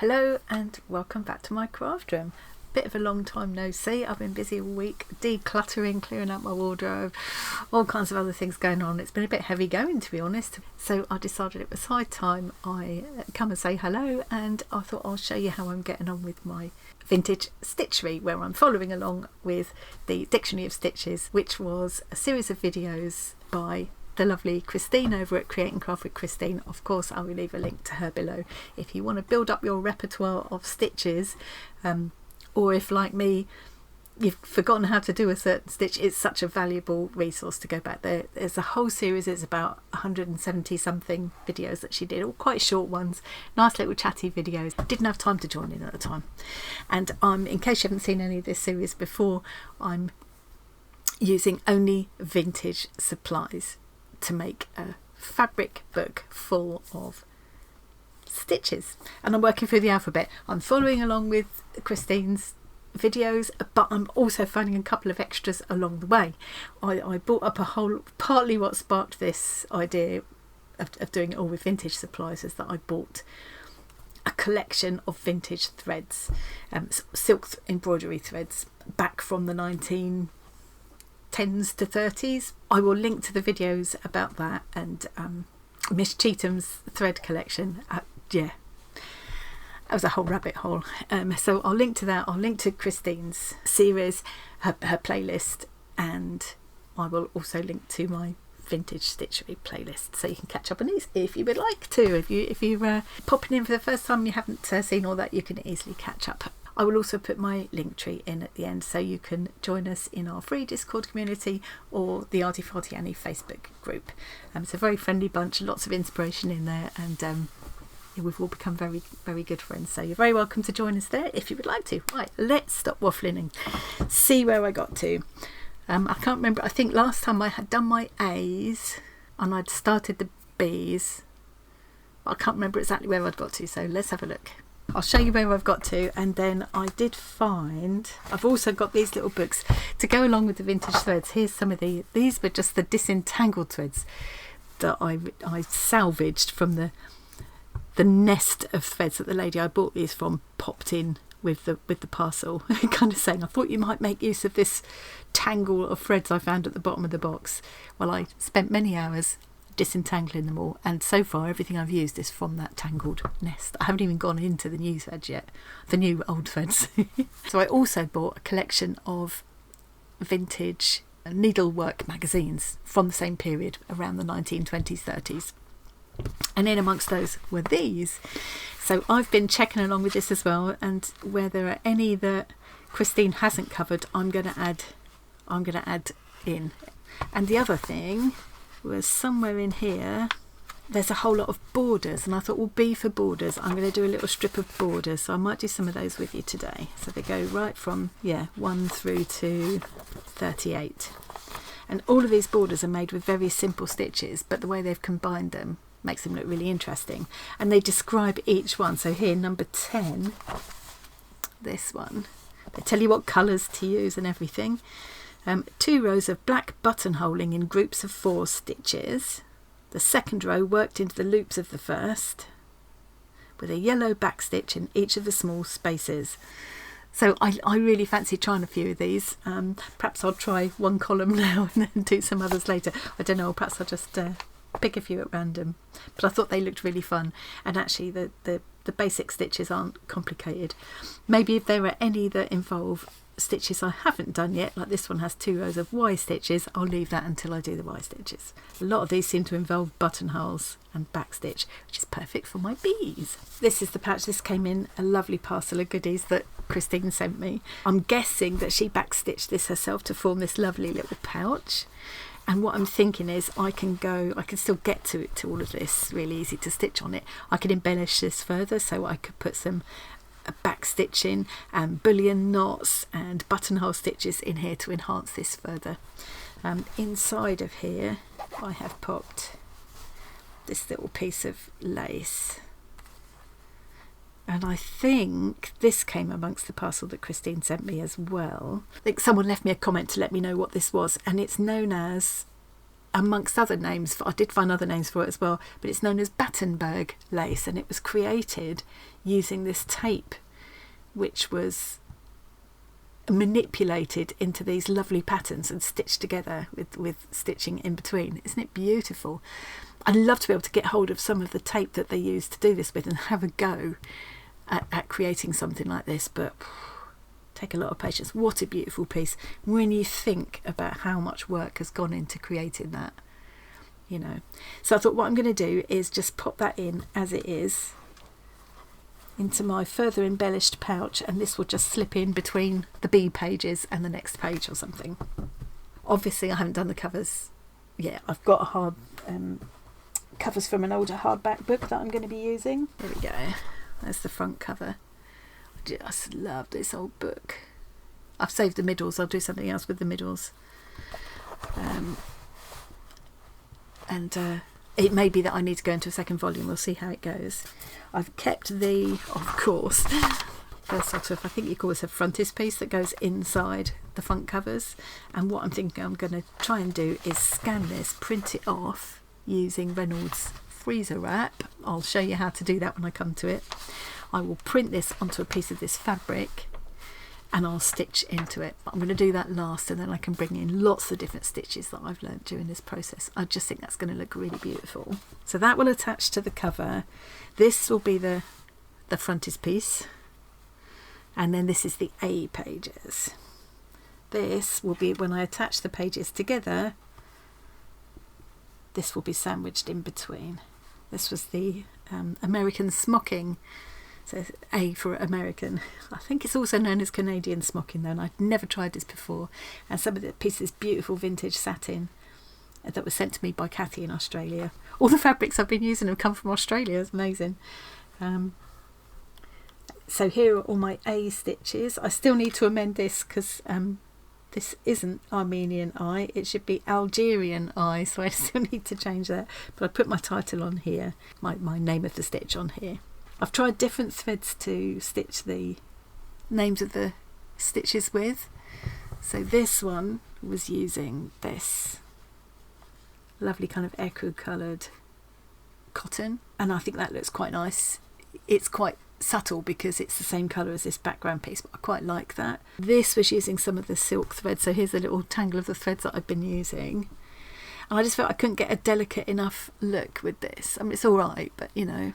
Hello and welcome back to my craft room. Bit of a long time no see. I've been busy all week decluttering, clearing out my wardrobe, all kinds of other things going on. It's been a bit heavy going, to be honest, so I decided it was high time I come and say hello, and I thought I'll show you how I'm getting on with my Vintage Stitchery, where I'm following along with the Dictionary of Stitches, which was a series of videos by the lovely Christine over at Create and Craft with Christine. Of course, I will leave a link to her below if you want to build up your repertoire of stitches, or if, like me, you've forgotten how to do a certain stitch. It's such a valuable resource to go back there. There's a whole series, it's about 170 something videos that she did, all quite short ones, nice little chatty videos. I didn't have time to join in at the time, and in case you haven't seen any of this series before, I'm using only vintage supplies to make a fabric book full of stitches, and I'm working through the alphabet. I'm following along with Christine's videos, but I'm also finding a couple of extras along the way. I bought up partly what sparked this idea of doing it all with vintage supplies is that I bought a collection of vintage threads, silk embroidery threads back from the 1910s to 30s. I will link to the videos about that and Miss Cheatham's thread collection. Yeah, that was a whole rabbit hole. So I'll link to that. I'll link to Christine's series, her playlist, and I will also link to my Vintage Stitchery playlist, so you can catch up on these if you would like to. If you're popping in for the first time and you haven't seen all that, you can easily catch up. I will also put my link tree in at the end, so you can join us in our free Discord community or the Arty Farty Annie Facebook group. It's a very friendly bunch, lots of inspiration in there, and we've all become very, very good friends. So you're very welcome to join us there if you would like to. Right, let's stop waffling and see where I got to. I can't remember. I think last time I had done my A's and I'd started the B's. I can't remember exactly where I'd got to, so let's have a look. I'll show you where I've got to, and then I did find, I've also got these little books to go along with the vintage threads. Here's some of these were just the disentangled threads that I salvaged from the nest of threads that the lady I bought these from popped in with the parcel, kind of saying, I thought you might make use of this tangle of threads I found at the bottom of the box. Well, I spent many hours disentangling them all, and so far everything I've used is from that tangled nest. I haven't even gone into the new threads yet, the new old threads. So I also bought a collection of vintage needlework magazines from the same period, around the 1920s, 30s. And in amongst those were these. So I've been checking along with this as well, and where there are any that Christine hasn't covered, I'm going to add in. And the other thing was somewhere in here there's a whole lot of borders, and I thought, well, B for borders, I'm going to do a little strip of borders, so I might do some of those with you today. So they go right from 1 through to 38, and all of these borders are made with very simple stitches, but the way they've combined them makes them look really interesting, and they describe each one. So here, number 10, this one, they tell you what colours to use and everything. 2 rows of black buttonholing in groups of 4 stitches. The second row worked into the loops of the first, with a yellow back stitch in each of the small spaces. So I really fancy trying a few of these. Perhaps I'll try one column now and then do some others later. I don't know, perhaps I'll just pick a few at random. But I thought they looked really fun, and actually the basic stitches aren't complicated. Maybe if there are any that involve stitches I haven't done yet, like this one has 2 rows of Y stitches, I'll leave that until I do the Y stitches. A lot of these seem to involve buttonholes and back stitch, which is perfect for my bees. This is the pouch. This came in a lovely parcel of goodies that Christine sent me. I'm guessing that she backstitched this herself to form this lovely little pouch. And what I'm thinking is I can still get to all of this really easy to stitch on it. I could embellish this further, so I could put some back stitching and bullion knots and buttonhole stitches in here to enhance this further. Inside of here I have popped this little piece of lace, and I think this came amongst the parcel that Christine sent me as well. I think someone left me a comment to let me know what this was, and it's known as amongst other names, I did find other names for it as well, but it's known as Battenberg lace, and it was created using this tape which was manipulated into these lovely patterns and stitched together with stitching in between. Isn't it beautiful? I'd love to be able to get hold of some of the tape that they used to do this with and have a go at creating something like this, but take a lot of patience. What a beautiful piece when you think about how much work has gone into creating that, you know. So I thought what I'm going to do is just pop that in as it is into my further embellished pouch, and this will just slip in between the B pages and the next page or something. Obviously I haven't done the covers yet. I've got a hard covers from an older hardback book that I'm going to be using. There we go. There's the front cover. I just love this old book. I've saved the middles. I'll do something else with the middles. It may be that I need to go into a second volume. We'll see how it goes. I've kept the, of course, the sort of, I think you call this a frontispiece that goes inside the front covers. And what I'm thinking I'm going to try and do is scan this, print it off using Reynolds freezer wrap. I'll show you how to do that when I come to it. I will print this onto a piece of this fabric and I'll stitch into it. But I'm going to do that last, and then I can bring in lots of different stitches that I've learned during this process. I just think that's going to look really beautiful. So that will attach to the cover. This will be the frontispiece, and then this is the A pages. This will be when I attach the pages together. This will be sandwiched in between. This was the American smocking. So A for American. I think it's also known as Canadian smocking though, and I'd never tried this before. And some of the pieces, beautiful vintage satin that was sent to me by Kathy in Australia. All the fabrics I've been using have come from Australia. It's amazing. So here are all my A stitches. I still need to amend this because this isn't Armenian eye, it should be Algerian eye, so I still need to change that. But I put my title on here, my name of the stitch on here. I've tried different threads to stitch the names of the stitches with. So this one was using this lovely kind of ecru coloured cotton, and I think that looks quite nice. It's quite subtle because it's the same colour as this background piece, but I quite like that. This was using some of the silk thread, so here's a little tangle of the threads that I've been using, and I just felt I couldn't get a delicate enough look with this. I mean, it's alright, but you know.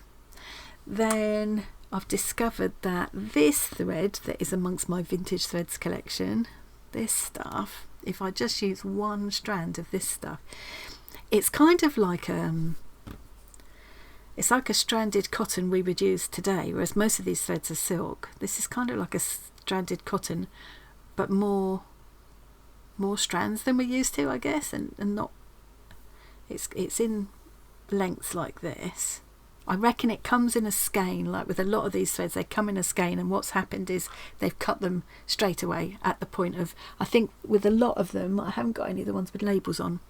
Then I've discovered that this thread that is amongst my vintage threads collection, this stuff, if I just use one strand of this stuff, it's kind of like it's like a stranded cotton we would use today, whereas most of these threads are silk. This is kind of like a stranded cotton, but more strands than we're used to, I guess, and not, it's in lengths like this. I reckon it comes in a skein, like with a lot of these threads, they come in a skein, and what's happened is they've cut them straight away at the point of, I think with a lot of them, I haven't got any of the ones with labels on,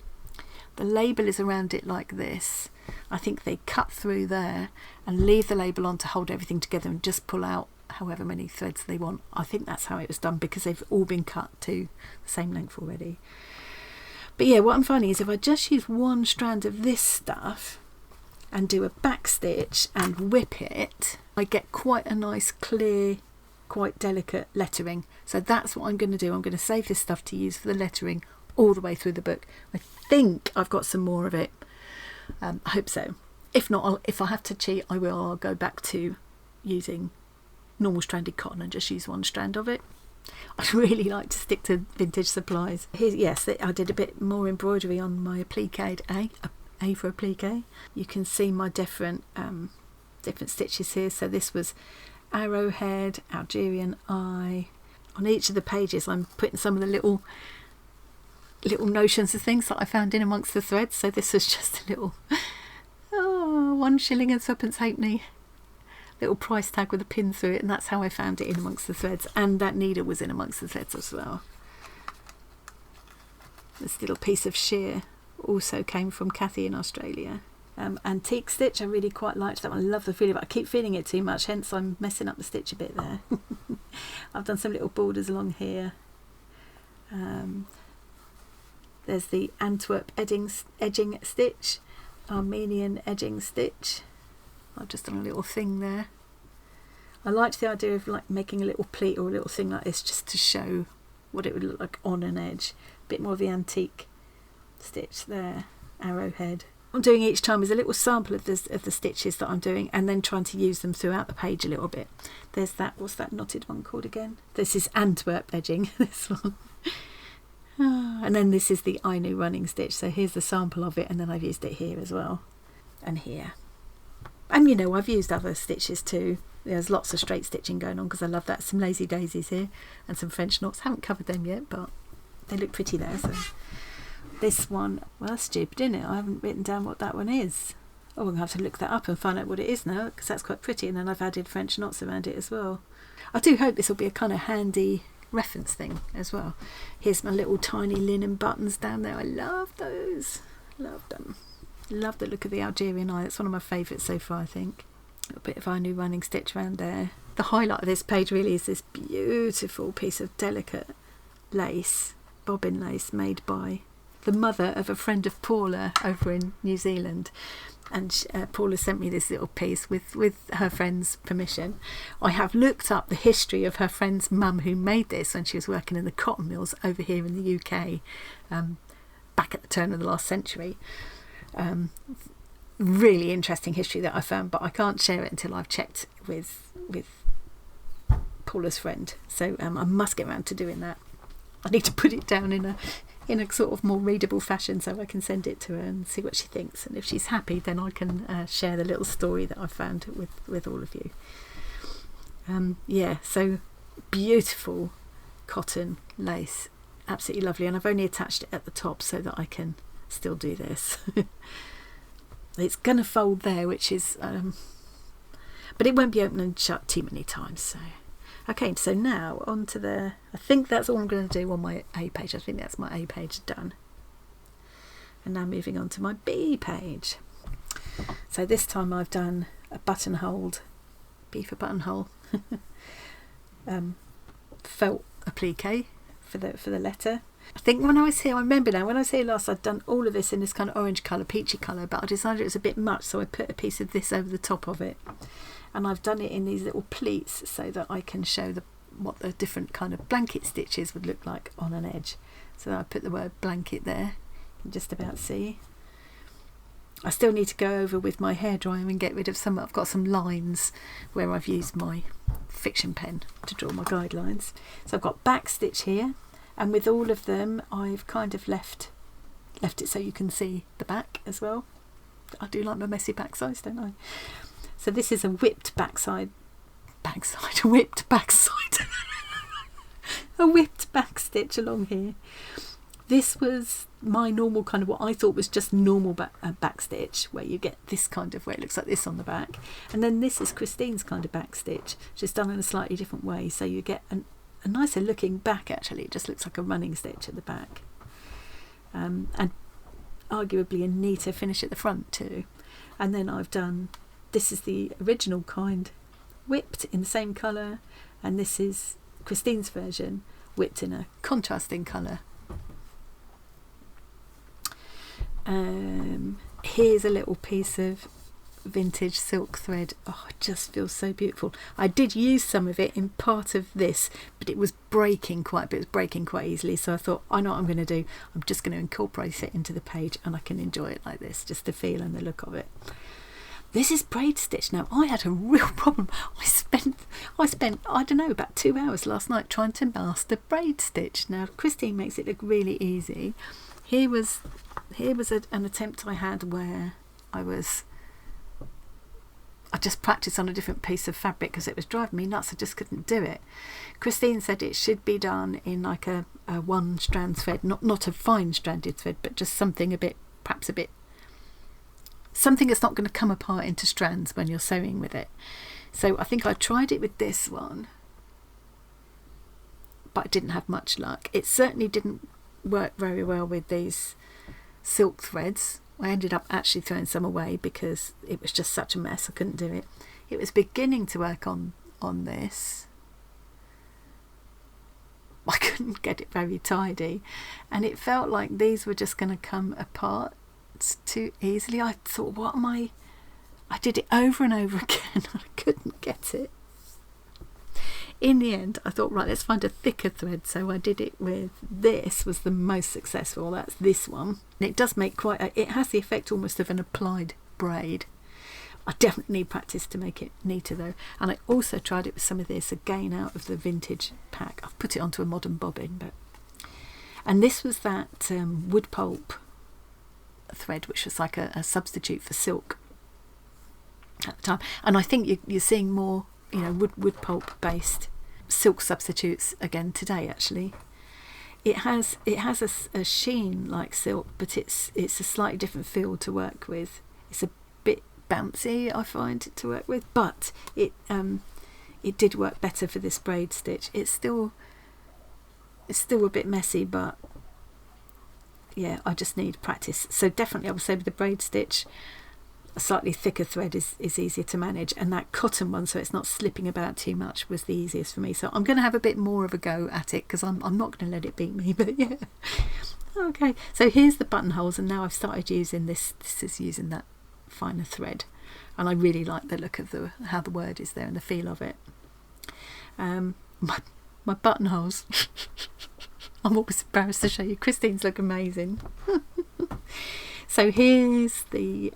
the label is around it like this. I think they cut through there and leave the label on to hold everything together and just pull out however many threads they want. I think that's how it was done because they've all been cut to the same length already. But yeah, what I'm finding is if I just use one strand of this stuff and do a back stitch and whip it, I get quite a nice clear, quite delicate lettering. So that's what I'm going to do. I'm going to save this stuff to use for the lettering all the way through the book. I think I've got some more of it. I hope so. If not, if I have to cheat, I'll go back to using normal stranded cotton and just use one strand of it. I really like to stick to vintage supplies. Yes, I did a bit more embroidery on my applique A for applique. You can see my different stitches here. So this was arrowhead, Algerian eye. On each of the pages I'm putting some of the little notions of things that I found in amongst the threads. So this was just a little 1 shilling and 2pence halfpenny little price tag with a pin through it, and that's how I found it in amongst the threads, and that needle was in amongst the threads as well. This little piece of sheer also came from Kathy in Australia. Antique stitch, I really quite liked that one. I love the feeling, but I keep feeling it too much, hence I'm messing up the stitch a bit there. I've done some little borders along here. There's the Antwerp edging stitch, Armenian edging stitch. I've just done a little thing there. I liked the idea of like making a little pleat or a little thing like this just to show what it would look like on an edge. A bit more of the antique stitch there, arrowhead. What I'm doing each time is a little sample of the stitches that I'm doing, and then trying to use them throughout the page a little bit. There's that, what's that knotted one called again? This is Antwerp edging, this one. And then this is the Ainu running stitch. So here's the sample of it, and then I've used it here as well, and here. And you know, I've used other stitches too. There's lots of straight stitching going on because I love that. Some lazy daisies here and some French knots. Haven't covered them yet, but they look pretty there. So this one, well, that's stupid, isn't it? I haven't written down what that one is. Oh, I'm going to have to look that up and find out what it is now, because that's quite pretty. And then I've added French knots around it as well. I do hope this will be a kind of handy reference thing as well. Here's my little tiny linen buttons down there. I love those. Love them. Love the look of the Algerian eye. It's one of my favourites so far, I think. A little bit of our new running stitch around there. The highlight of this page really is this beautiful piece of delicate lace, bobbin lace, made by the mother of a friend of Paula over in New Zealand. And Paula sent me this little piece with her friend's permission. I have looked up the history of her friend's mum who made this when she was working in the cotton mills over here in the UK, back at the turn of the last century. Really interesting history that I found, but I can't share it until I've checked with Paula's friend. So I must get around to doing that. I need to put it down in a sort of more readable fashion so I can send it to her and see what she thinks, and if she's happy then I can share the little story that I found with all of you. Yeah, so beautiful cotton lace, absolutely lovely, and I've only attached it at the top so that I can still do this. It's gonna fold there, which is but it won't be open and shut too many times. So okay, so now on to the, I think that's all I'm going to do on my A page. I think that's my A page done. And now moving on to my B page. So this time I've done a buttonholed, B for buttonhole, felt applique for the letter. I think when I was here, I remember now, when I was here last, I'd done all of this in this kind of orange colour, peachy colour, but I decided it was a bit much, so I put a piece of this over the top of it. And I've done it in these little pleats so that I can show what the different kind of blanket stitches would look like on an edge. So I put the word blanket there, you can just about see. I still need to go over with my hairdryer and get rid of some, I've got some lines where I've used my fiction pen to draw my guidelines. So I've got back stitch here, and with all of them I've kind of left it so you can see the back as well. I do like my messy backsides, don't I? So this is a whipped backside, a whipped backside, a whipped back stitch along here. This was my normal kind of what I thought was just normal back stitch, where you get this kind of, where it looks like this on the back. And then this is Christine's kind of back stitch, just done in a slightly different way. So you get a nicer looking back actually. It just looks like a running stitch at the back. And arguably a neater finish at the front too. And then I've done, this is the original kind, whipped in the same colour, and this is Christine's version, whipped in a contrasting colour. Here's a little piece of vintage silk thread. Oh, it just feels so beautiful. I did use some of it in part of this, but it was breaking quite a bit. It was breaking quite easily, so I thought, I know what I'm going to do. I'm just going to incorporate it into the page, and I can enjoy it like this, just the feel and the look of it. This is braid stitch. Now, I had a real problem. I spent I don't know, about 2 hours last night trying to master braid stitch. Now, Christine makes it look really easy. Here was an attempt I had where I just practiced on a different piece of fabric because it was driving me nuts. I just couldn't do it. Christine said it should be done in like a one strand thread, not a fine stranded thread, but just something perhaps a bit, something that's not going to come apart into strands when you're sewing with it. So I think I tried it with this one, but I didn't have much luck. It certainly didn't work very well with these silk threads. I ended up actually throwing some away because it was just such a mess. I couldn't do it. It was beginning to work on this, I couldn't get it very tidy, and it felt like these were just going to come apart too easily. I thought, what am I did it over and over again and I couldn't get it. In the end, I thought, right, let's find a thicker thread. So I did it with this, was the most successful. That's this one. And it does make it has the effect almost of an applied braid. I definitely need practice to make it neater though. And I also tried it with some of this, again, out of the vintage pack. I've put it onto a modern bobbin. And this was that wood pulp thread, which was like a substitute for silk at the time. And I think you're seeing more, wood pulp based silk substitutes again today. Actually, it has a sheen like silk, but it's a slightly different feel to work with. It's a bit bouncy, I find, to work with, but it did work better for this braid stitch. It's still a bit messy, but yeah, I just need practice. So definitely I would say with the braid stitch, a slightly thicker thread is easier to manage, and that cotton one, so it's not slipping about too much, was the easiest for me. So I'm going to have a bit more of a go at it, because I'm not going to let it beat me. But yeah, okay, so here's the buttonholes, and now I've started using this is using that finer thread, and I really like the look of how the word is there and the feel of it. My buttonholes I'm always embarrassed to show you. Christine's look amazing. So here's the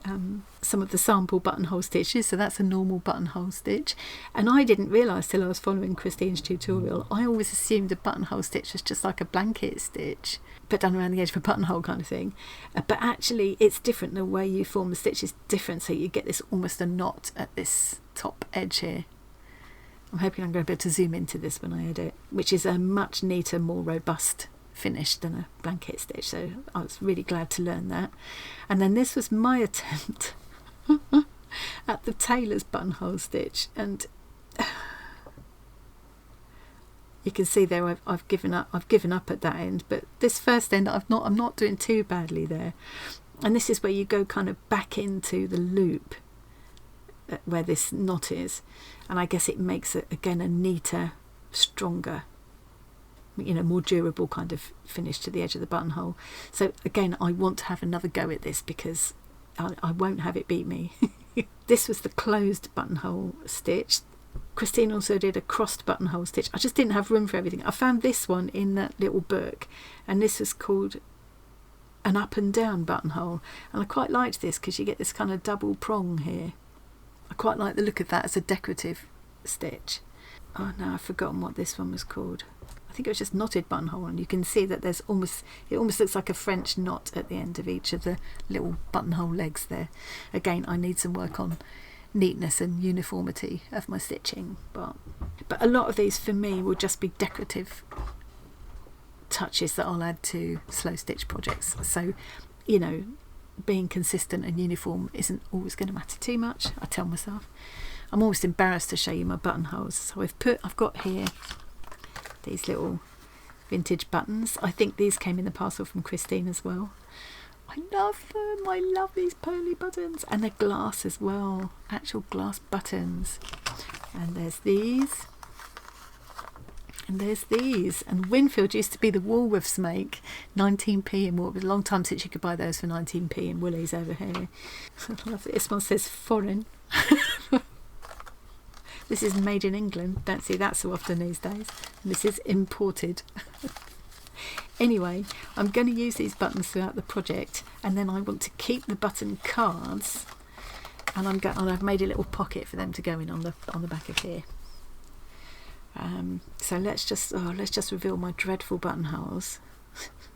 some of the sample buttonhole stitches. So that's a normal buttonhole stitch, and I didn't realise till I was following Christine's tutorial, I always assumed a buttonhole stitch was just like a blanket stitch but done around the edge of a buttonhole kind of thing, but actually it's different. The way you form the stitch is different, so you get this almost a knot at this top edge here. I'm hoping I'm going to be able to zoom into this when I edit, which is a much neater, more robust finish than a blanket stitch, so I was really glad to learn that. And then this was my attempt at the tailor's buttonhole stitch, and you can see there I've given up at that end, but this first end I'm not doing too badly there. And this is where you go kind of back into the loop where this knot is, and I guess it makes it again a neater, stronger, more durable kind of finish to the edge of the buttonhole. So again, I want to have another go at this because I won't have it beat me. This was the closed buttonhole stitch. Christine also did a crossed buttonhole stitch. I just didn't have room for everything. I found this one in that little book, and this is called an up and down buttonhole, and I quite liked this because you get this kind of double prong here. I quite like the look of that as a decorative stitch. Oh no, I've forgotten what this one was called. I think it was just knotted buttonhole, and you can see that it almost looks like a French knot at the end of each of the little buttonhole legs there. Again, I need some work on neatness and uniformity of my stitching, but a lot of these for me will just be decorative touches that I'll add to slow stitch projects. So being consistent and uniform isn't always going to matter too much, I tell myself. I'm almost embarrassed to show you my buttonholes. So I've got here these little vintage buttons. I think these came in the parcel from Christine as well. I love them. I love these pearly buttons, and they're glass as well, actual glass buttons. And there's these, and there's these. And Winfield used to be the Woolworths make 19p in Woolworths. A long time since you could buy those for 19p in Woolies over here. I love it. This one says foreign. This is made in England. Don't see that so often these days. And this is imported. Anyway, I'm going to use these buttons throughout the project, and then I want to keep the button cards, and I've made a little pocket for them to go in on the back of here. So let's just reveal my dreadful buttonholes.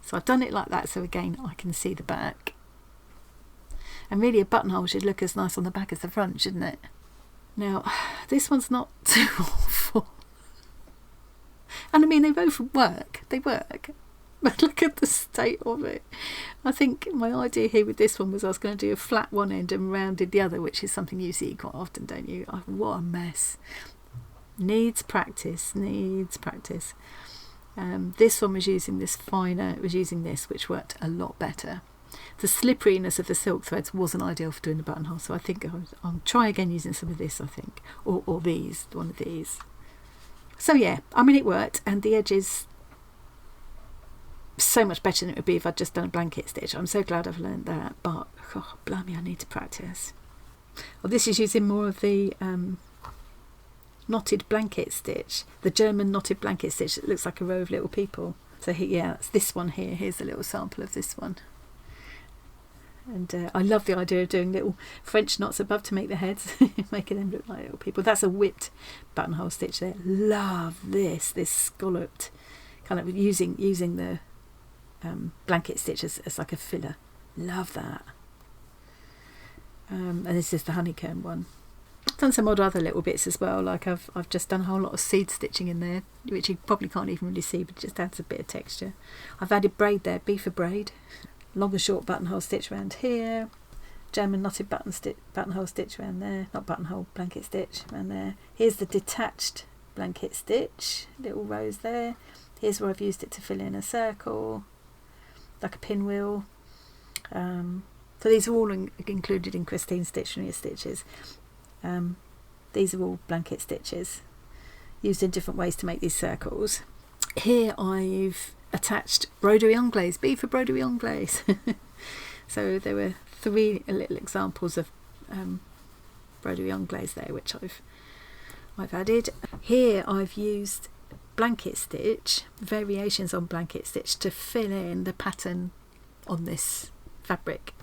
So I've done it like that, so again I can see the back. And really a buttonhole should look as nice on the back as the front, shouldn't it? Now this one's not too awful, and I mean they both work. But look at the state of it. I think my idea here with this one was I was going to do a flat one end and rounded the other, which is something you see quite often, don't you? What a mess. Needs practice. This one was using this finer, it was using this, which worked a lot better. The slipperiness of the silk threads wasn't ideal for doing the buttonhole, so I think I'll try again using some of this, I think, or one of these. So yeah, I mean it worked, and the edges so much better than it would be if I'd just done a blanket stitch. I'm so glad I've learned that, but oh, blimey, I need to practice. Well, this is using more of the knotted blanket stitch, the German knotted blanket stitch that looks like a row of little people. So yeah, that's this one here. Here's a little sample of this one. And I love the idea of doing little French knots above to make the heads, making them look like little people. That's a whipped buttonhole stitch there. Love this scalloped, kind of using the blanket stitch as like a filler. Love that. And this is the honeycomb one. I've done some odd other little bits as well, like I've just done a whole lot of seed stitching in there, which you probably can't even really see, but it just adds a bit of texture. I've added braid there, beaver braid, long and short buttonhole stitch around here, German knotted buttonhole stitch around there, not buttonhole, blanket stitch around there. Here's the detached blanket stitch, little rows there. Here's where I've used it to fill in a circle, like a pinwheel. So these are all included in Christine's Stitchery stitches. These are all blanket stitches used in different ways to make these circles. Here I've attached broderie anglaise, beaver broderie anglaise. So there were 3 little examples of broderie anglaise there, which I've added. Here I've used blanket stitch, variations on blanket stitch, to fill in the pattern on this fabric,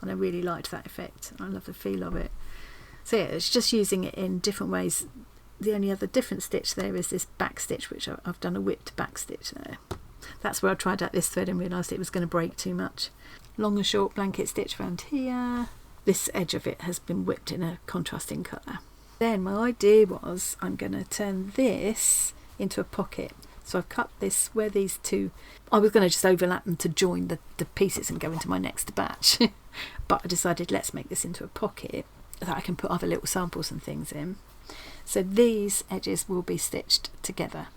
and I really liked that effect. I love the feel of it. So yeah, it's just using it in different ways. The only other different stitch there is this back stitch, which I've done a whipped back stitch there. That's where I tried out this thread and realised it was going to break too much. Long and short blanket stitch around here. This edge of it has been whipped in a contrasting colour. Then my idea was I'm going to turn this into a pocket. So I've cut this where these two, I was going to just overlap them to join the pieces and go into my next batch. But I decided let's make this into a pocket that I can put other little samples and things in. So these edges will be stitched together.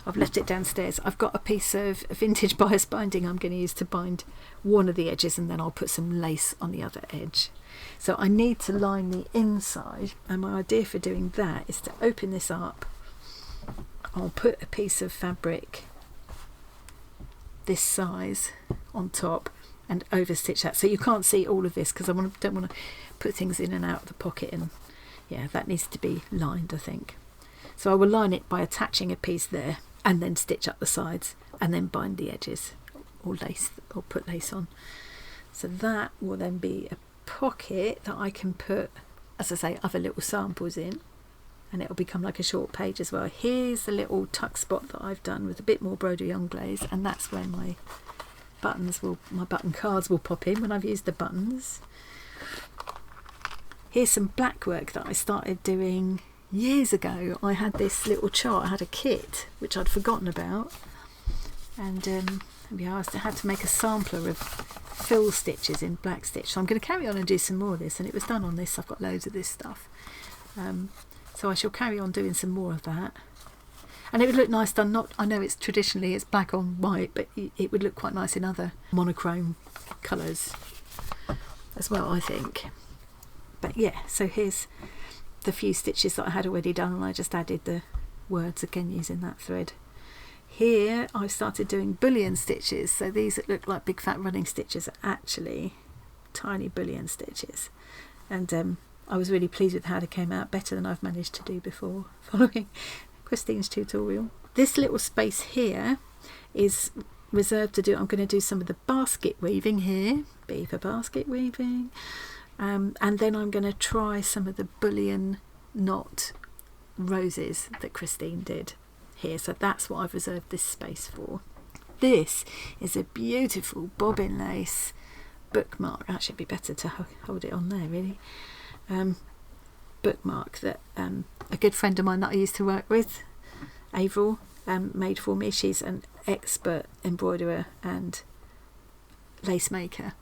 I've left it downstairs. I've got a piece of vintage bias binding I'm going to use to bind one of the edges, and then I'll put some lace on the other edge. So I need to line the inside, and my idea for doing that is to open this up. I'll put a piece of fabric this size on top and over stitch that, so you can't see all of this because I don't want to put things in and out of the pocket, and yeah, that needs to be lined, I think. So I will line it by attaching a piece there and then stitch up the sides and then bind the edges or lace, or put lace on. So that will then be a pocket that I can put, as I say, other little samples in, and it'll become like a short page as well. Here's the little tuck spot that I've done with a bit more broderie anglaise, and that's where my button cards will pop in when I've used the buttons. Here's some black work that I started doing years ago. I had this little chart, I had a kit which I'd forgotten about, and yeah, I had to make a sampler of fill stitches in black stitch. So I'm going to carry on and do some more of this, and it was done on this. I've got loads of this stuff, so I shall carry on doing some more of that, and it would look nice done. I know it's traditionally black on white, but it would look quite nice in other monochrome colours as well, I think. But yeah, so here's the few stitches that I had already done, and I just added the words again using that thread. Here I started doing bullion stitches, so these that look like big fat running stitches are actually tiny bullion stitches, and I was really pleased with how they came out, better than I've managed to do before following Christine's tutorial. This little space here is reserved to do, I'm going to do some of the basket weaving here, beaver basket weaving. And then I'm going to try some of the bullion knot roses that Christine did here. So that's what I've reserved this space for. This is a beautiful bobbin lace bookmark. Actually, it'd be better to hold it on there, really. Bookmark that a good friend of mine that I used to work with, Avril, made for me. She's an expert embroiderer and lace maker.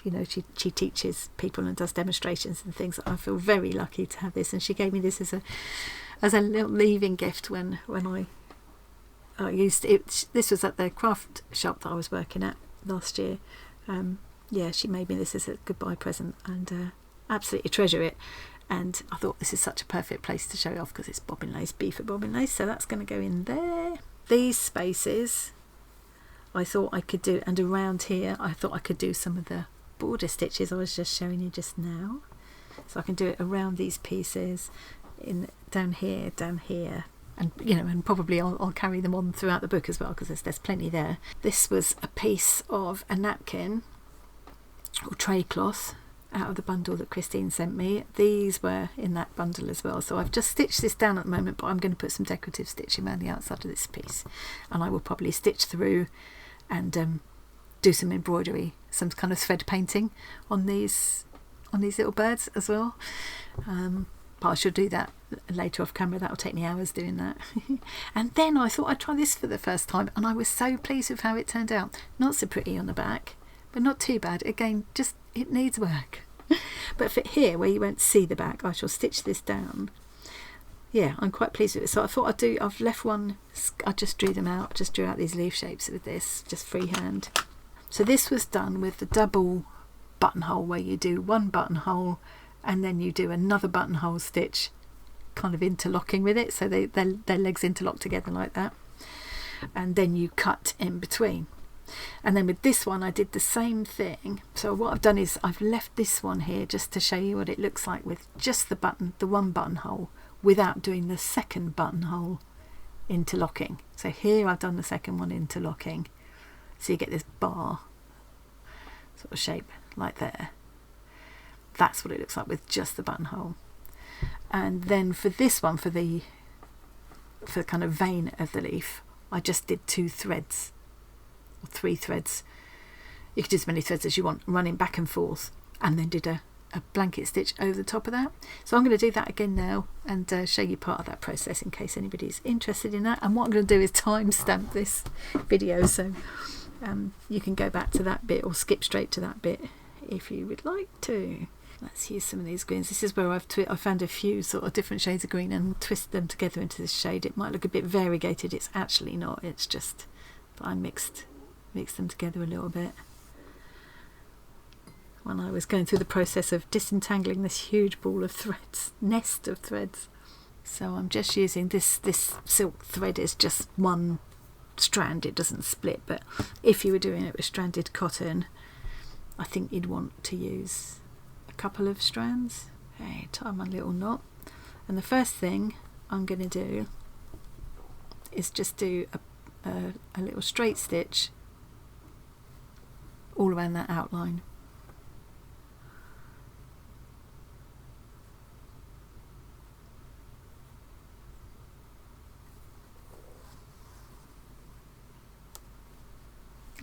You know, she teaches people and does demonstrations and things. I feel very lucky to have this, and she gave me this as a little leaving gift when I used it. This was at the craft shop that I was working at last year. Yeah, she made me this as a goodbye present, and absolutely treasure it. And I thought this is such a perfect place to show it off because it's bobbin lace, beaver bobbin lace, so that's going to go in there. These spaces I thought I could do, and around here I thought I could do some of the border stitches I was just showing you just now. So I can do it around these pieces, in down here, and and probably I'll carry them on throughout the book as well, because there's plenty there. This was a piece of a napkin or tray cloth out of the bundle that Christine sent me. These were in that bundle as well, so I've just stitched this down at the moment, but I'm going to put some decorative stitching around the outside of this piece, and I will probably stitch through and do some embroidery, some kind of thread painting on these little birds as well. But I should do that later off camera. That'll take me hours doing that. And then I thought I'd try this for the first time, and I was so pleased with how it turned out. Not so pretty on the back, but not too bad. Again, just it needs work. But for here, where you won't see the back, I shall stitch this down. Yeah, I'm quite pleased with it. So I thought I've left one, I just drew them out, just drew out these leaf shapes with this, just freehand. So this was done with the double buttonhole, where you do one buttonhole and then you do another buttonhole stitch, kind of interlocking with it, so their legs interlock together like that, and then you cut in between. And then with this one I did the same thing. So what I've done is I've left this one here just to show you what it looks like with just the one buttonhole, without doing the second buttonhole interlocking. So here I've done the second one interlocking, so you get this bar sort of shape like there. That's what it looks like with just the buttonhole. And then for this one, for the kind of vein of the leaf, I just did 2 threads or 3 threads. You could do as many threads as you want, running back and forth, and then did a blanket stitch over the top of that. So I'm going to do that again now and show you part of that process in case anybody's interested in that. And what I'm going to do is timestamp this video, so you can go back to that bit or skip straight to that bit if you would like to. Let's use some of these greens. This is where I found a few sort of different shades of green and twisted them together into this shade. It might look a bit variegated, it's actually not, it's just that I mixed them together a little bit when I was going through the process of disentangling this huge ball of threads, nest of threads. So I'm just using this silk thread is just one strand, it doesn't split, but if you were doing it with stranded cotton, I think you'd want to use a couple of strands. Okay, tie my little knot, and the first thing I'm going to do is just do a little straight stitch all around that outline.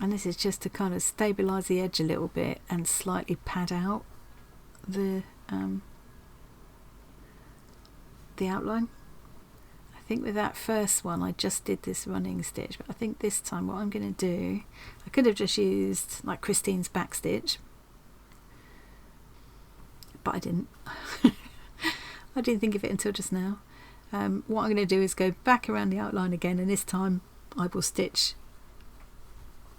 And this is just to kind of stabilise the edge a little bit and slightly pad out the outline. I think with that first one I just did this running stitch, but I think this time what I'm going to do, I could have just used like Christine's back stitch, but I didn't. I didn't think of it until just now. What I'm going to do is go back around the outline again, and this time I will stitch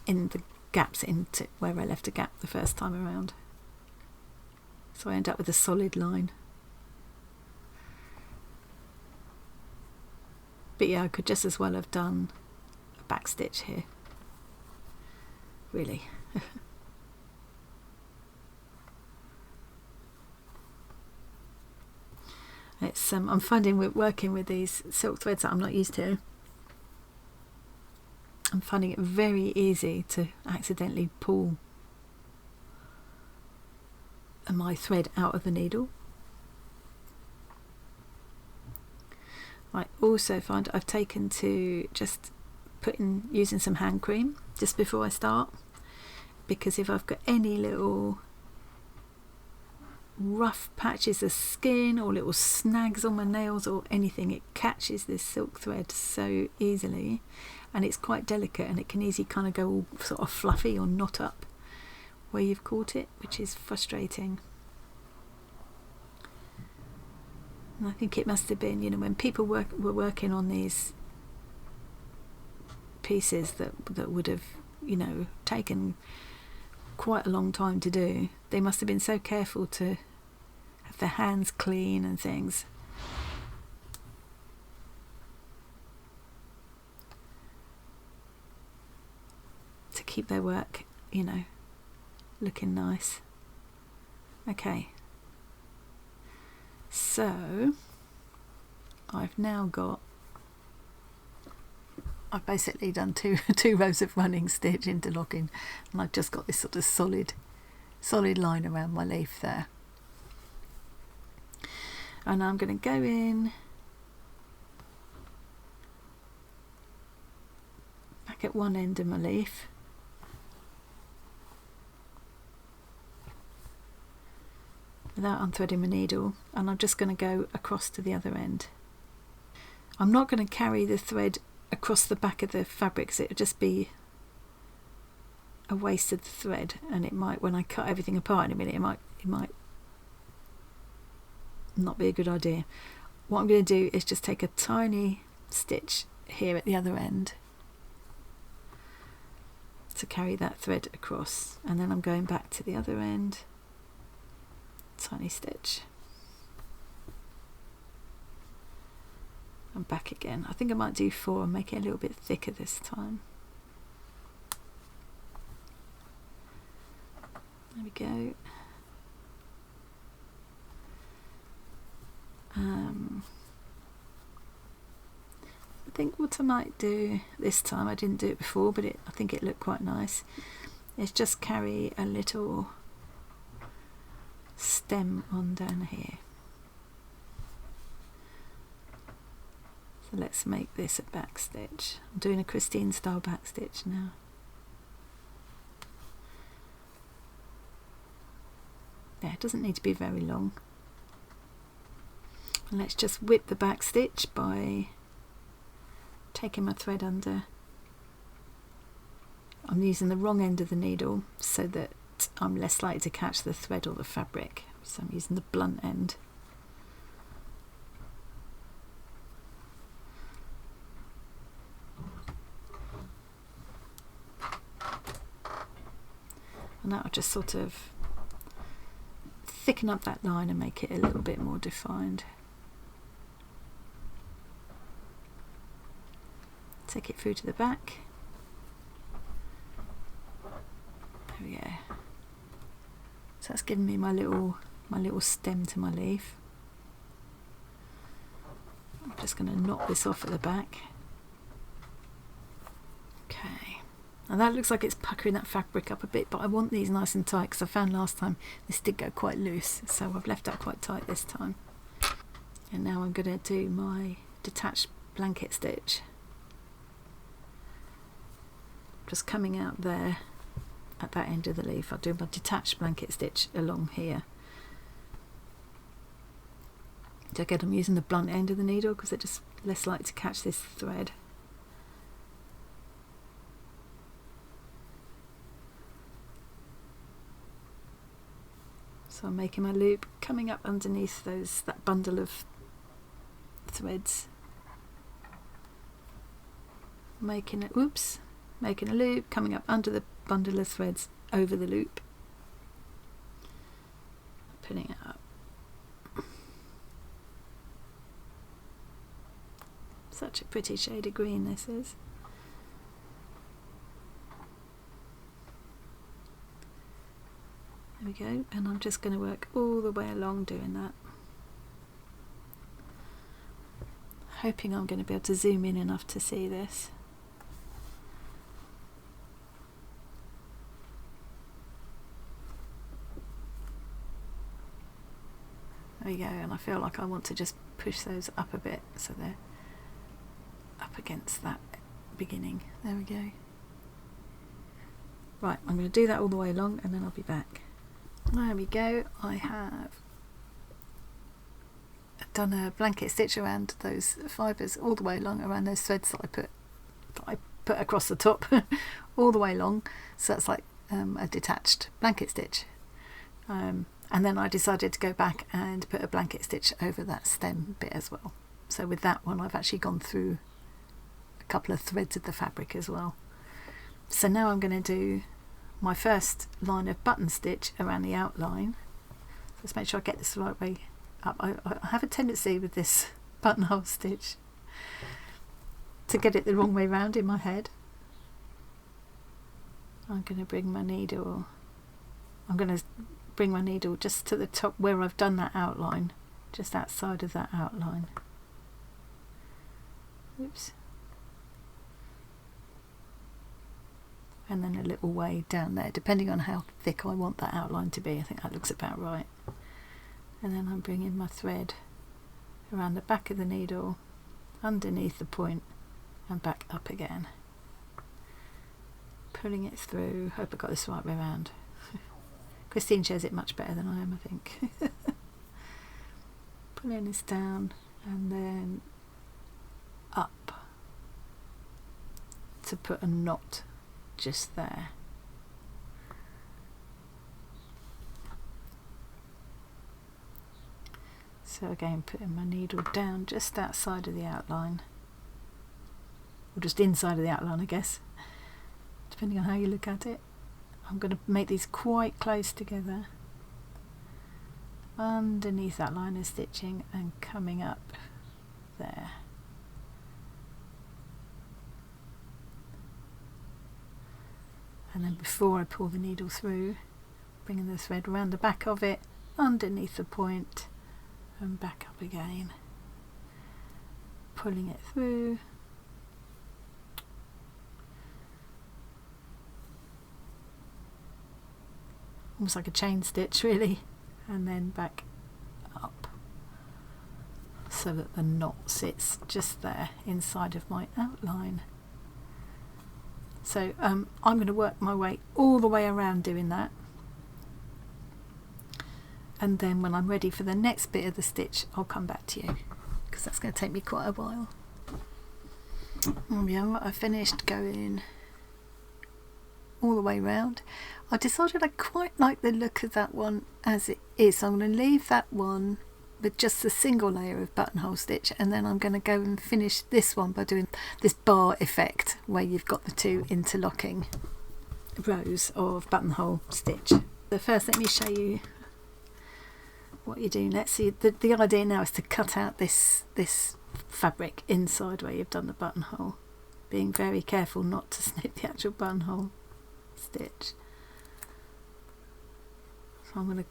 in the gaps into where I left a gap the first time around, so I end up with a solid line. But yeah, I could just as well have done a back stitch here, really. It's I'm finding with working with these silk threads that I'm not used to, I'm finding it very easy to accidentally pull my thread out of the needle. I also find I've taken to just using some hand cream just before I start, because if I've got any little rough patches of skin or little snags on my nails or anything, it catches this silk thread so easily, and it's quite delicate and it can easily kind of go all sort of fluffy or knot up where you've caught it, which is frustrating. And I think it must have been, when people were working on these pieces that would have, taken quite a long time to do, they must have been so careful to have their hands clean and things. keep their work, you know, looking nice. Okay, so I've basically done two rows of running stitch interlocking, and I've just got this sort of solid line around my leaf there. And I'm going to go in back at one end of my leaf, without unthreading my needle, and I'm just going to go across to the other end. I'm not going to carry the thread across the back of the fabric, so it'll just be a waste of the thread, and it might, when I cut everything apart in a minute, it might not be a good idea. What I'm going to do is just take a tiny stitch here at the other end to carry that thread across, and then I'm going back to the other end, tiny stitch, and back again. I think I might do 4 and make it a little bit thicker this time. There we go. I think what I might do this time, I didn't do it before, but I think it looked quite nice, is just carry a little stem on down here. So let's make this a back stitch. I'm doing a Christine style back stitch now. Yeah, it doesn't need to be very long. And let's just whip the back stitch by taking my thread under. I'm using the wrong end of the needle so that I'm less likely to catch the thread or the fabric, so I'm using the blunt end. And that will just sort of thicken up that line and make it a little bit more defined. Take it through to the back. There we go. So that's giving me my little stem to my leaf. I'm just going to knock this off at the back. Okay. Now that looks like it's puckering that fabric up a bit, but I want these nice and tight because I found last time this did go quite loose, so I've left that quite tight this time. And now I'm going to do my detached blanket stitch. Just coming out there at that end of the leaf, I'll do my detached blanket stitch along here. So again, I'm using the blunt end of the needle because it's just less likely to catch this thread. So I'm making my loop, coming up underneath that bundle of threads, making a loop, coming up under the bundle of threads, over the loop, pulling it up. Such a pretty shade of green this is. There we go, and I'm just going to work all the way along doing that. Hoping I'm going to be able to zoom in enough to see this. There we go, and I feel like I want to just push those up a bit so they're up against that beginning. There we go. Right, I'm going to do that all the way along and then I'll be back. There we go, I have done a blanket stitch around those fibres all the way along, around those threads that I put across the top all the way along, so that's like a detached blanket stitch. And then I decided to go back and put a blanket stitch over that stem bit as well. So with that one I've actually gone through a couple of threads of the fabric as well. So now I'm going to do my first line of button stitch around the outline. Let's make sure I get this the right way up. I have a tendency with this buttonhole stitch to get it the wrong way round in my head. I'm going to bring my needle just to the top where I've done that outline, just outside of that outline. Oops. And then a little way down there, depending on how thick I want that outline to be. I think that looks about right. And then I'm bringing my thread around the back of the needle, underneath the point, and back up again. Pulling it through. Hope I got this right way around. Christine shows it much better than I am, I think. Pulling this down and then up to put a knot just there. So again, putting my needle down just outside of the outline, or just inside of the outline, I guess, depending on how you look at it. I'm going to make these quite close together underneath that line of stitching and coming up there. And then before I pull the needle through, bringing the thread around the back of it, underneath the point, and back up again, pulling it through, almost like a chain stitch really, and then back up so that the knot sits just there inside of my outline. So I'm going to work my way all the way around doing that, and then when I'm ready for the next bit of the stitch I'll come back to you, because that's going to take me quite a while. Yeah, I finished going all the way round. I decided I quite like the look of that one as it is, so I'm going to leave that one with just a single layer of buttonhole stitch, and then I'm going to go and finish this one by doing this bar effect where you've got the two interlocking rows of buttonhole stitch. So first let me show you what you're doing. Let's see, the idea now is to cut out this fabric inside where you've done the buttonhole, being very careful not to snip the actual buttonhole stitch. So I'm going to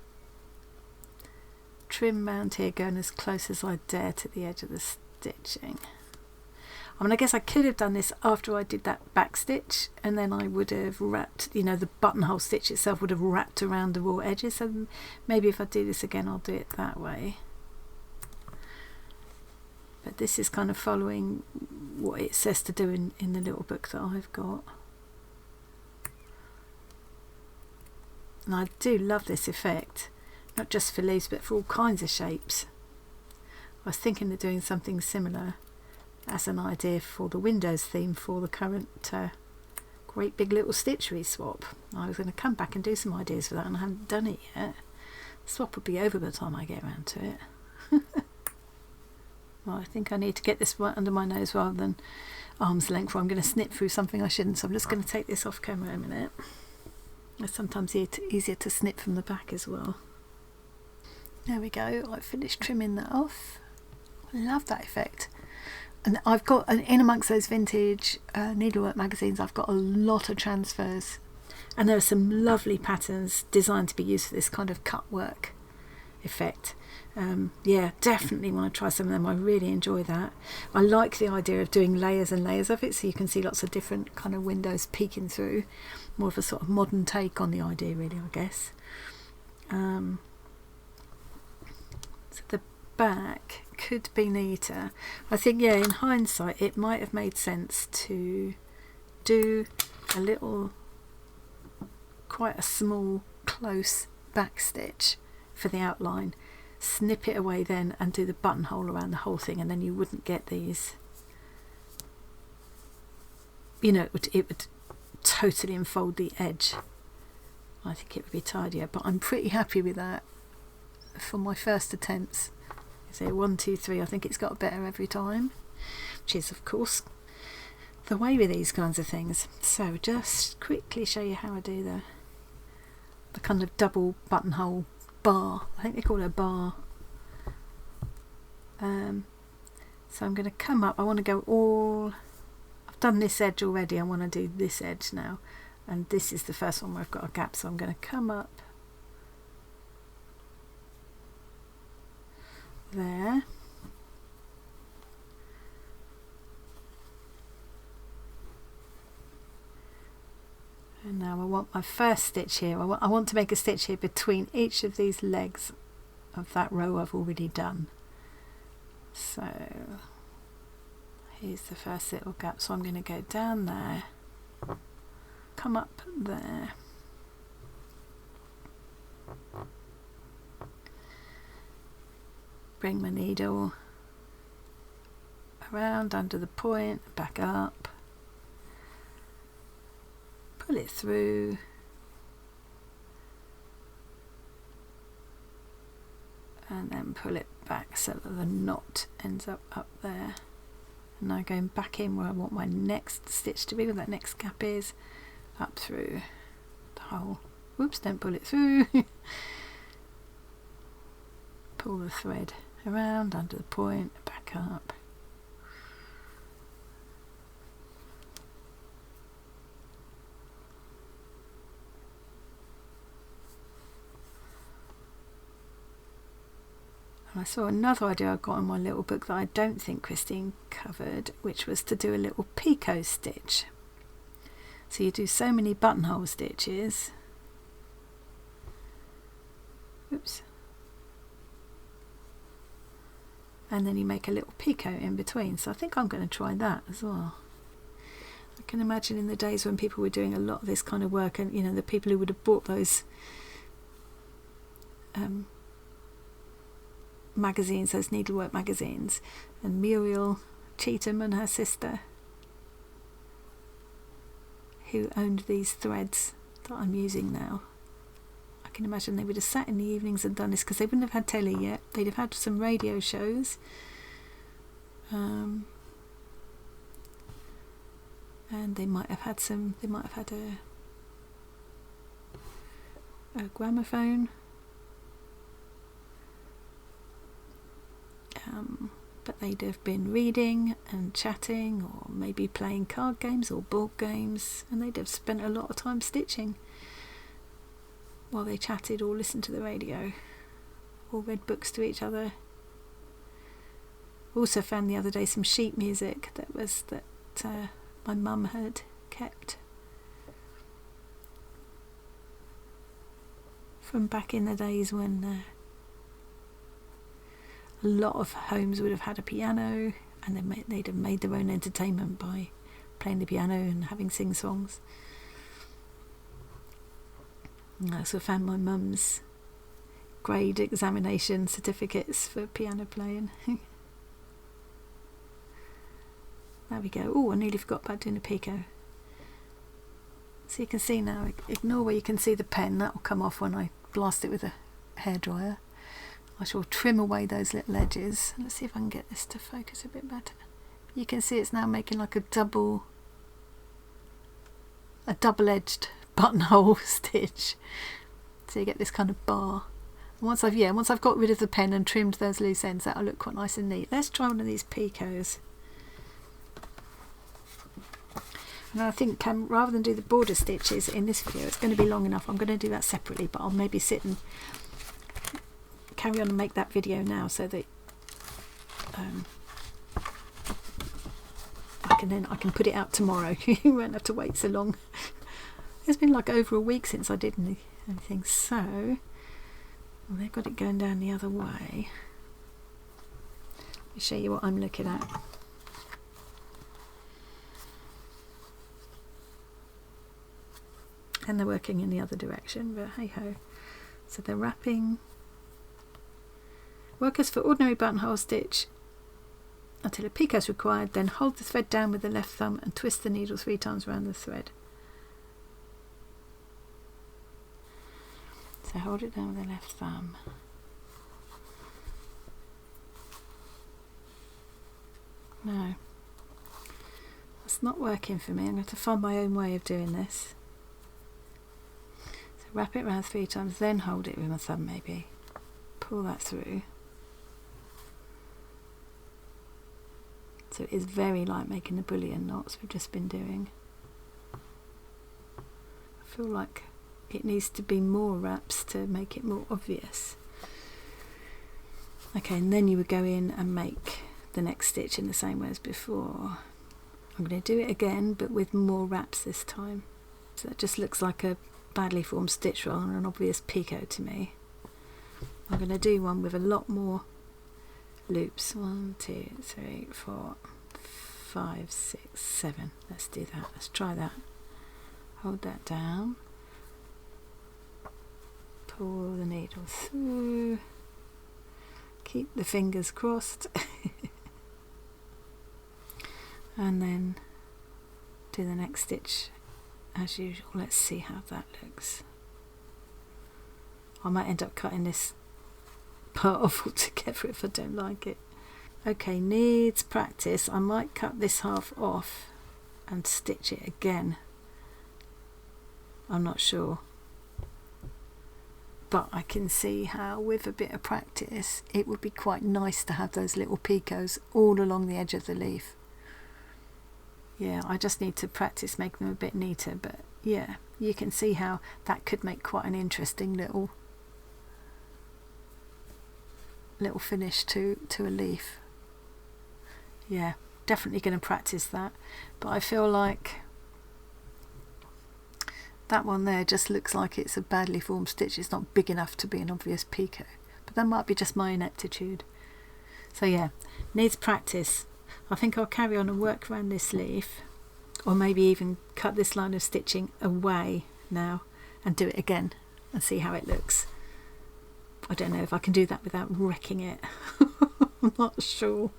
trim round here, going as close as I dare to the edge of the stitching. I mean, I guess I could have done this after I did that back stitch, and then I would have wrapped, you know, the buttonhole stitch itself would have wrapped around the raw edges, so maybe if I do this again I'll do it that way. But this is kind of following what it says to do in the little book that I've got. And I do love this effect, not just for leaves but for all kinds of shapes. I was thinking of doing something similar as an idea for the Windows theme for the current Great Big Little Stitchery swap. I was going to come back and do some ideas for that, and I haven't done it yet. The swap would be over by the time I get around to it. Well, I think I need to get this right under my nose rather than arm's length, or I'm going to snip through something I shouldn't, so I'm just going to take this off camera a minute. It's sometimes easier to snip from the back as well. There we go, I've finished trimming that off. I love that effect. And I've got, in amongst those vintage needlework magazines, I've got a lot of transfers. And there are some lovely patterns designed to be used for this kind of cut work effect. Yeah, definitely want to try some of them. I really enjoy that. I like the idea of doing layers and layers of it, so you can see lots of different kind of windows peeking through. More of a sort of modern take on the idea, really, I guess. So the back could be neater. I think, yeah, in hindsight it might have made sense to do a little, quite a small close back stitch for the outline, snip it away then and do the buttonhole around the whole thing, and then you wouldn't get these, you know, it would totally enfold the edge. I think it would be tidier, but I'm pretty happy with that for my first attempts. So 1, 2, 3, I think it's got better every time, which is of course the way with these kinds of things. So just quickly show you how I do the kind of double buttonhole bar. I think they call it a bar. So I'm going to come up, I want to go all, I've done this edge already, I want to do this edge now, and this is the first one where I've got a gap, so I'm going to come up there, and now I want my first stitch here. I want to make a stitch here between each of these legs of that row I've already done. So here's the first little gap, so I'm going to go down there, come up there, bring my needle around under the point, back up, pull it through, and then pull it back so that the knot ends up there. And now going back in where I want my next stitch to be, where that next gap is, up through the hole. Whoops, don't pull it through. Pull the thread around under the point, back up. I saw another idea I got in my little book that I don't think Christine covered, which was to do a little picot stitch. So you do so many buttonhole stitches. Oops. And then you make a little picot in between. So I think I'm going to try that as well. I can imagine in the days when people were doing a lot of this kind of work, and you know, the people who would have bought those magazines, those needlework magazines, and Muriel Cheetham and her sister, who owned these threads that I'm using now. I can imagine they would have sat in the evenings and done this, because they wouldn't have had telly yet. They'd have had some radio shows, and they might have had a gramophone. But they'd have been reading and chatting, or maybe playing card games or board games, and they'd have spent a lot of time stitching while they chatted or listened to the radio or read books to each other. Also found the other day some sheet music that my mum had kept from back in the days when a lot of homes would have had a piano, and they'd have made their own entertainment by playing the piano and having sing-songs. I also found my mum's grade examination certificates for piano playing. There we go. Oh, I nearly forgot about doing a picot. So you can see now, ignore where you can see the pen, that will come off when I blast it with a hairdryer. I shall trim away those little edges. Let's see if I can get this to focus a bit better. You can see it's now making like a double-edged buttonhole stitch. So you get this kind of bar. And once I've got rid of the pen and trimmed those loose ends, that'll look quite nice and neat. Let's try one of these picots. And I think rather than do the border stitches in this video, it's going to be long enough. I'm going to do that separately, but I'll maybe sit and carry on and make that video now, so that I can put it out tomorrow. You won't have to wait so long. It's been like over a week since I did anything. So they've got it going down the other way. Let me show you what I'm looking at. And they're working in the other direction, but hey ho. So they're wrapping. Work as for ordinary buttonhole stitch until a picot is required, then hold the thread down with the left thumb and twist the needle 3 times around the thread. So hold it down with the left thumb. No, that's not working for me. I'm going to find my own way of doing this. So wrap it around 3 times, then hold it with my thumb maybe. Pull that through. So it is very like making the bullion knots we've just been doing. feel like it needs to be more wraps to make it more obvious. Okay, and then you would go in and make the next stitch in the same way as before. I'm going to do it again, but with more wraps this time. So it just looks like a badly formed stitch rather than an obvious picot to me. I'm going to do one with a lot more loops. 1, 2, 3, 4, 5, 6, 7. Let's do that. Let's try that. Hold that down. Pull the needle through. Keep the fingers crossed. And then do the next stitch as usual. Let's see how that looks. I might end up cutting this part off altogether if I don't like it. Okay, needs practice. I might cut this half off and stitch it again. I'm not sure. But I can see how with a bit of practice it would be quite nice to have those little picots all along the edge of the leaf. Yeah, I just need to practice making them a bit neater, but yeah, you can see how that could make quite an interesting little finish to a leaf. Yeah, definitely going to practice that, but I feel like that one there just looks like it's a badly formed stitch. It's not big enough to be an obvious picot, but that might be just my ineptitude. So yeah, needs practice. I think I'll carry on and work around this leaf, or maybe even cut this line of stitching away now and do it again and see how it looks. I don't know if I can do that without wrecking it. I'm not sure.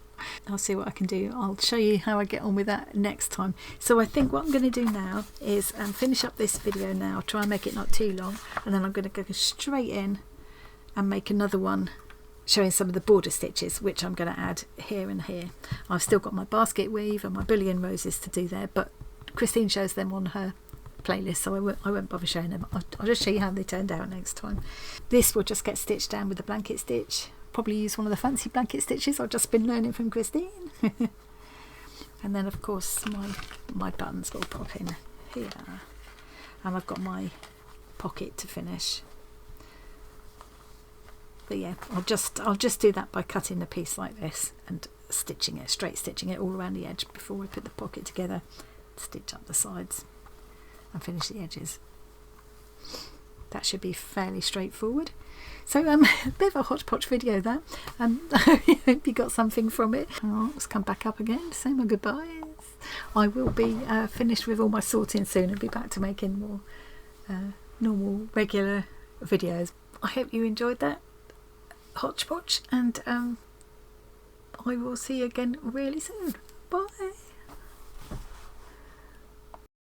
I'll see what I can do. I'll show you how I get on with that next time. So I think what I'm going to do now is finish up this video now, try and make it not too long, and then I'm going to go straight in and make another one showing some of the border stitches, which I'm going to add here and here. I've still got my basket weave and my bullion roses to do there, but Christine shows them on her playlist, so I won't bother showing them. I'll just show you how they turned out next time. This will just get stitched down with a blanket stitch. Probably use one of the fancy blanket stitches I've just been learning from Christine. And then of course my buttons will pop in here, and I've got my pocket to finish. But yeah, I'll just do that by cutting the piece like this and stitching it, straight stitching it all around the edge before I put the pocket together, stitch up the sides and finish the edges. That should be fairly straightforward. So a bit of a hodgepodge video that. I hope you got something from it. Let's come back up again to say my goodbyes. I will be finished with all my sorting soon and be back to making more normal, regular videos. I hope you enjoyed that hodgepodge, and I will see you again really soon. Bye.